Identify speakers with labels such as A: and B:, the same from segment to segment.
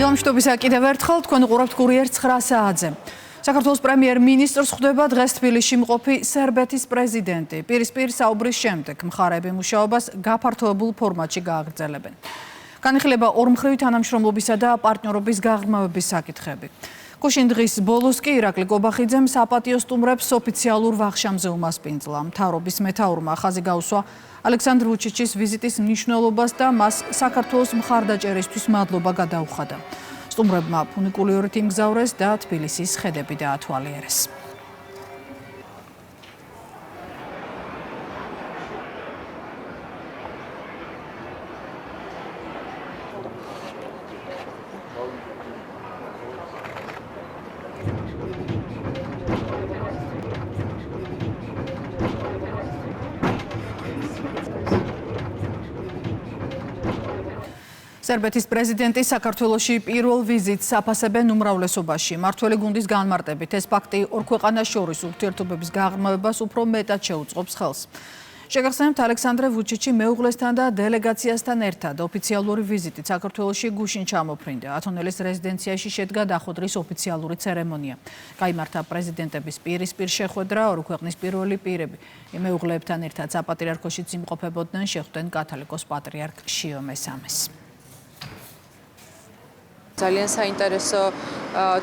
A: დილამშვიდობისა კიდევ ერთხელ თქვენ უყურებთ კურიერ 9 საათზე. საქართველოს პრემიერ-მინისტრს ხვდება დღეს თბილისში მყოფი სერბეთის პრეზიდენტი. პირისპირ საუბრის შემდეგ მხარეები მუშაობას გაფართოებულ ფორმატში გააგრძელებენ. განიხილება ორმხრივი თანამშრომლობისა და პარტნიორობის გაღრმავების საკითხები. გუშინ დღის ბოლოს კი ირაკლი კობახიძემ საპატიო სტუმრებს ოფიციალურ ვახშამზე უმასპინძლა. მთავრობის მეთაურმა ხაზი გაუსვა ალექსანდრ ვუჩიჩის ვიზიტის მნიშვნელობას და მას საქართველოს მხარდაჭერისთვის მადლობა გადაუხადა. სტუმრებმა ფუნიკულიორით იმგზავრეს და თბილისის ხედები დაათვალიერეს. სერბეთის პრეზიდენტი საქართველოში პირველ ვიზიტს აფასებენ უმრავლესობაში. მართველი გუნდის განმარტებით ეს ფაქტი ორ ქვეყანას შორის ურთიერთობების გაღრმავებას უფრო მეტად შეუწყობს ხელს. შეგახსენებთ, ალექსანდრე ვუჩიჩი მეუღლესთან და დელეგაციასთან ერთად ოფიციალური ვიზიტით საქართველოში გუშინ ჩამოფრინდა. ათონელის რეზიდენციაში შედგა დახვედრის ოფიციალური ცერემონია. გაიმართა პრეზიდენტების პირისპირ შეხვედრა, ორი ქვეყნის პირველი პირები მეუღლეებთან ერთად საპატრიარქოშიც იმყოფებოდნენ, შეხვდნენ კათოლიკოს პატრიარქ შიო მესამეს.
B: ძალიან საინტერესო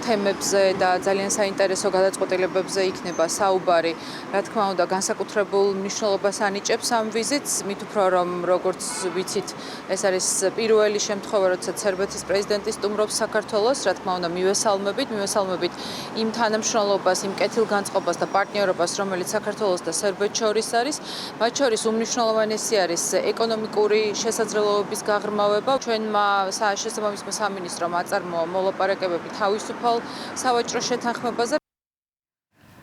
B: თემებზე და ძალიან საინტერესო გადაწყვეტილებებზე იქნება საუბარი. რა თქმა უნდა, განსაკუთრებულ მნიშვნელობას ანიჭებს ამ ვიზიტს, მით უფრო რომ როგორც ვიცით, ეს არის პირველი შემთხვევა, როდესაც სერბეთის პრეზიდენტი სტუმრობს საქართველოს, რა თქმა უნდა, მივესალმებით იმ თანამშრომლობას, იმ კეთილგანწყობას და პარტნიორობას, რომელიც საქართველოს და სერბეთს შორის არის. მათ შორის უმნიშვნელოვანესი არის ეკონომიკური შესაძლებლობების გაღრმავება. ჩვენმა შესაბამისმა სამინისტრომ აწარმოა მოლაპარაკებები თავისუფალ სავაჭრო შეთანხმებაზე.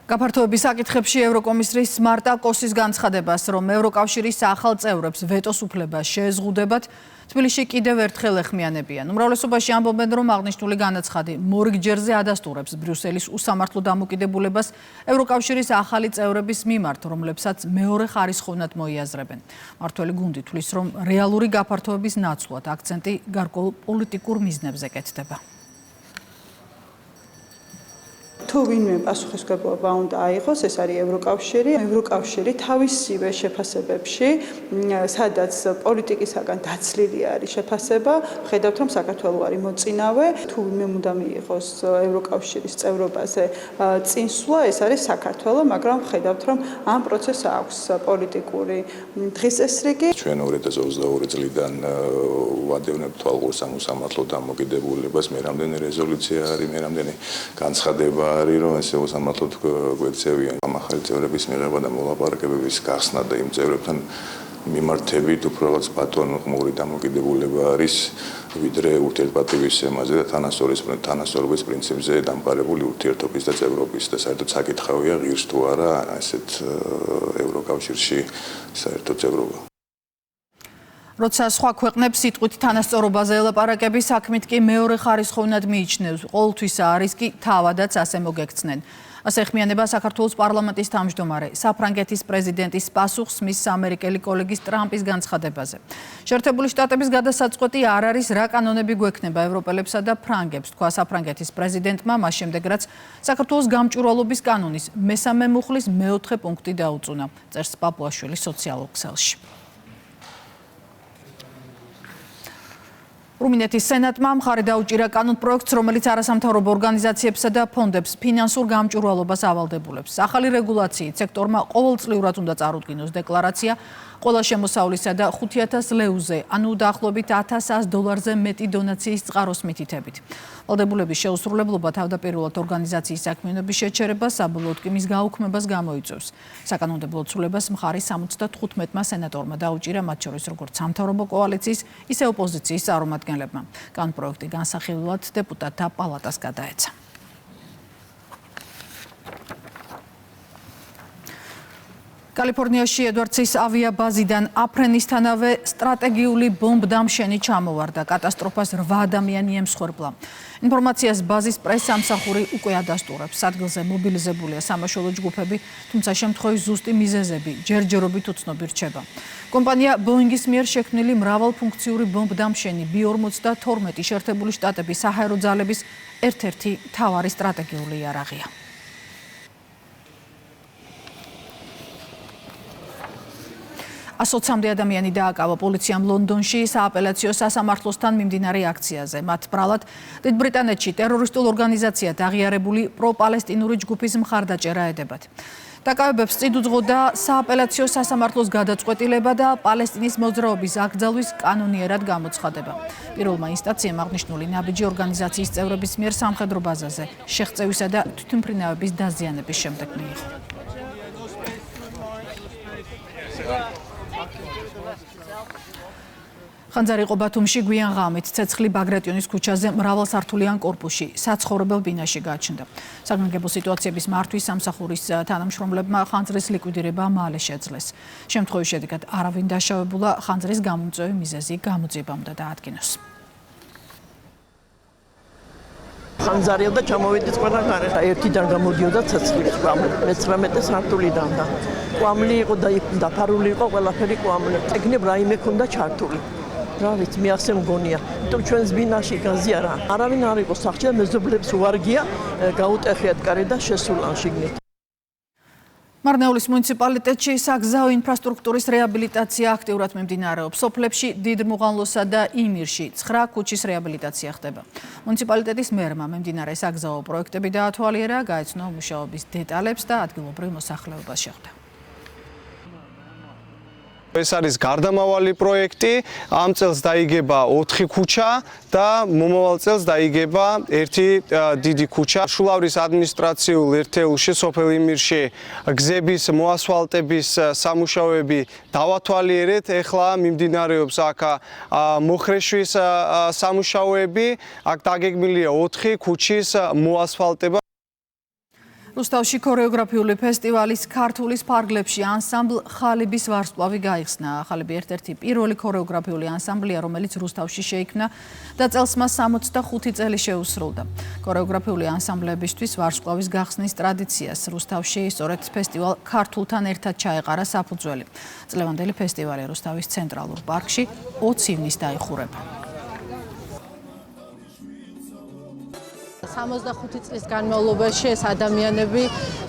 A: გაფართოების საკითხებში ევროკომისრის მარტა კოსის განცხადებას, რომ ევროკავშირის ახალ წევრებს ვეტოს უფლება შეეზღუდებათ, თბილისში კიდევ ერთხელ ეხმიანებიან. უმრავლესობაში ამბობენ, რომ აღნიშნული განაცხადი მორიგჯერზე ადასტურებს ბრიუსელის უსამართლო დამოკიდებულებას ევროკავშირის ახალი წევრების მიმართ, რომლებსაც მეორე ხარისხოვნად მოიაზრებენ. მართველი გუნდი თვლის, რომ რეალური გაფართოების ნაცვლად აქცენტი გარკვეულ პოლიტიკურ მიზნებზე კეთდება.
C: თუ ვინმე პასუხისმგებლობა უნდა აიღოს, ეს არის ევროკავშირი. ევროკავშირი თავისივე შეფასებებში, სადაც პოლიტიკისაგან დაცლილი არის შეფასება, ხედავთ, რომ საქართველო არის მოწინავე. თუ ვინმე უნდა მიიღოს ევროკავშირის წევრობაზე წინსვლა, ეს არის საქართველო, მაგრამ ხედავთ, რომ ამ პროცესს აქვს პოლიტიკური დღესასრიგი.
D: ჩვენ 2022 წლიდან ვადევნებთ თვალყურს ამ უსამართლო დამოკიდებულებას, მე რამდენი რეზოლუცია არის, მე რამდენი განცხადება არის, რომ ესე უსამართლოდ გვექცევიან. ამ ახალი წევრების მიღება და მოლაპარაკებების გახსნა და იმ წევრებთან მიმართებით უფრო რაღაც პატონური დამოკიდებულება არის, ვიდრე ურთიერთპატივისცემაზე და თანასწორობის პრინციპზე დამყარებული ურთიერთობის და წევრობის და საერთოდ საკითხავია ღირს თუ არა ასეთ ევროკავშირში საერთოდ წევრობა.
A: როცა სხვა ქვეყნებს სიტყვით თანასწორობაზე ელაპარაკები, საქმით კი მეორე ხარისხოვნად მიიჩნევს. ყოველთვისაა რისკი თავადაც ასე მოგექცნენ. ასე ეხმიანება საქართველოს პარლამენტის თავმჯდომარე საფრანგეთის პრეზიდენტის პასუხს მის ამერიკელი კოლეგის ტრამპის განცხადებაზე. შეერთებული შტატების გადასაწყვეტი არ არის, რა კანონები გვექნება ევროპელებსა და ფრანგებს, თქვა საფრანგეთის პრეზიდენტმა, მას შემდეგ რაც საქართველოს გამჭვირვალობის კანონის მესამე მუხლის მეოთხე პუნქტი დაუწუნა, წერს პაპუაშვილის სოციალურ ქსელში. რუმინეთის სენატმა მხარი დაუჭირა კანონპროექტს, რომელიც არასამთავრობო ორგანიზაციებსა და ფონდებს ფინანსურ გამჭვირვალობას ავალდებულებს. ახალი რეგულაციით სექტორმა ყოველწლიურად უნდა წარუდგინოს დეკლარაცია ყველა შემოსავლისა და 5,000 ლეუზე, ანუ დაახლოებით $1,100-ზე მეტი დონაციის წყაროს მითითებით. ვალდებულების შეუსრულებლობა თავდაპირველად ორგანიზაციის საქმიანობის შეჩერებას, საბოლოოდ კი მის გაუქმებას გამოიწვევს. საკანონმდებლო ცვლილებას მხარი 75-მა სენატორმა დაუჭირა, მათ შორის როგორც სამთავრობო კოალიციის, ისე ოპოზიციის წარმომადგენლებმა. კანონპროექტი განსახილველად დეპუტატთა პალატას გადაეცა. კალიფორნიაში ედვარდსის ავიაბაზიდან აფრენისთანავე სტრატეგიული ბომბდამშენი ჩამოვარდა. კატასტროფას 8 ადამიანი ემსხვერპლა. ინფორმაციას ბაზის პრესსამსახური უკვე ადასტურებს. ადგილზე მობილიზებულია სამაშველო ჯგუფები, თუმცა შემთხვევის ზუსტი მიზეზები ჯერჯერობით უცნობი რჩება. კომპანია ბოინგის მიერ შექმნილი მრავალფუნქციური ბომბდამშენი B-52 შეერთებული შტატების საჰაერო ძალების ერთ-ერთი მთავარი სტრატეგიული იარაღია. 120 ადამიანი დააკავა პოლიციამ ლონდონში სააპელაციო სასამართლოსთან მიმდინარე აქციაზე. მათ ბრალად დიდ ბრიტანეთში ტერორისტულ ორგანიზაციად აღიარებული პრო-პალესტინური ჯგუფის მხარდაჭერა ედებათ. დაკავებებს წინ უძღოდა სააპელაციო სასამართლოს გადაწყვეტილება და პალესტინის მოძრაობის აკრძალვის კანონიერად გამოცხადება. პირველმა ინსტანციამ აღნიშნული ნაბიჯი ორგანიზაციის წევრების მიერ სამხედრო ბაზაზე შეღწევისა და თვითმფრინავების დაზიანების შემდეგ მიიღო. ხანძარი იყო ბათუმში გვიან ღამით ცეცხლი ბაგრატიონის ქუჩაზე მრავალსართულიან კორპუსში საცხოვრებელ ბინაში გაჩნდა. საგანგებო სიტუაციების მართვის სამსახურის თანამშრომლებმა ხანძრის ლიკვიდირება მალე შეძლეს. შემთხვევის შედეგად არავინ დაშავებულა, ხანძრის გამომწვევი მიზეზი გამოძიება უნდა დაადგინოს.
E: ხანძარია და ჩამოვიდეს ყველა გარე. ერთიდან გამოდიოდა ცეცხლი, 19 სართულიდან და კვამლი იყო და დაფარული იყო ყველაფერი კვამლი. ეგნებ რაიმე ქონდა ჩართული. რა ვიცი, მე ასე მგონია. იმიტომ ჩვენს ბინაში გაზი არა. არავინ არ იყო სახში და მეზობლებს უარგია, გაუტეხიათ კარი და შესულან შიგნით.
A: მარნეულის მუნიციპალიტეტში საგზაო ინფრასტრუქტურის რეაბილიტაცია აქტიურად მიმდინარეობს. სოფლებში დიდმუღანლოსა და იმირში 9 ქუჩის რეაბილიტაცია ხდება. მუნიციპალიტეტის მერმა მიმდინარე საგზაო პროექტები დაათვალიერა, გაეცნო მუშაობის დეტალებს და ადგილობრივ მოსახლეობას შეხვდა.
F: ეს არის გარდამავალი პროექტი. ამ წელს დაიგება 4 ქუჩა და მომავალ წელს დაიგება 1 დიდი ქუჩა. შულავრის ადმინისტრაციულ ერთეულში სოფელ იმირში გზების მოასფალტების სამუშაოები დავათვალიერეთ. ეხლა მიმდინარეობს აქ მოხრეშვის სამუშაოები. აქ დაგეგმილია 4 ქუჩის მოასფალტება.
A: რუსთავში ქორეოგრაფიული ფესტივალის ქართულის ფარგლებში ანსამბლ ხალიბის ვარსკვლავი გაიხსნა. ხალიბი ერთ-ერთი პირველი ქორეოგრაფიული ანსამბლია, რომელიც რუსთავში შეიქმნა და წელს მას 65 წელი შეუსრულდა. ქორეოგრაფიული ანსამბლებისთვის ვარსკვლავის გახსნის ტრადიციას რუსთავში სწორედ ფესტივალ ქართულთან ერთად ჩაეყარა საფუძველი. წლევანდელი ფესტივალი რუსთავის ცენტრალურ პარკში 20 ივნისს დაიხურება.
G: 65 წლის განმავლობაში ეს ადამიანები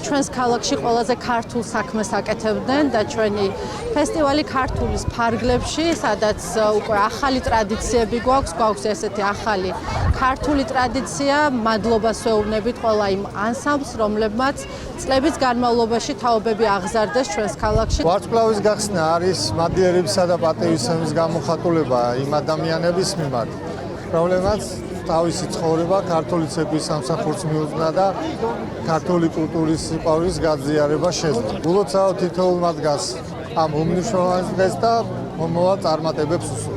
G: ჩვენს ქალაქში ყველაზე ქართულ საქმეს აკეთებდნენ და ჩვენი ფესტივალი ქართულის ფარგლებში, სადაც უკვე ახალი ტრადიციები გვაქვს ესეთი ახალი ქართული ტრადიცია. მადლობას ვეუბნებით ყველა იმ ანსამბლს, რომლებმაც წლების განმავლობაში თაობები აღზარდეს ჩვენს ქალაქში.
H: ვარსკვლავის გახსნა არის მადლიერებისა და პატივისცემის გამოხატულება იმ ადამიანების მიმართ, რომლებმაც თავისი ცხოვრება ქართული ცეკვის სამსახურს მიუძღვნა და ქართული კულტურის სიყვარულის გაძლიერება შეძლო. ულოცავ თითოეულ მათგანს ამ უმნიშვნელოვანეს დღეს და მომავალ წარმატებებს უსურვებ.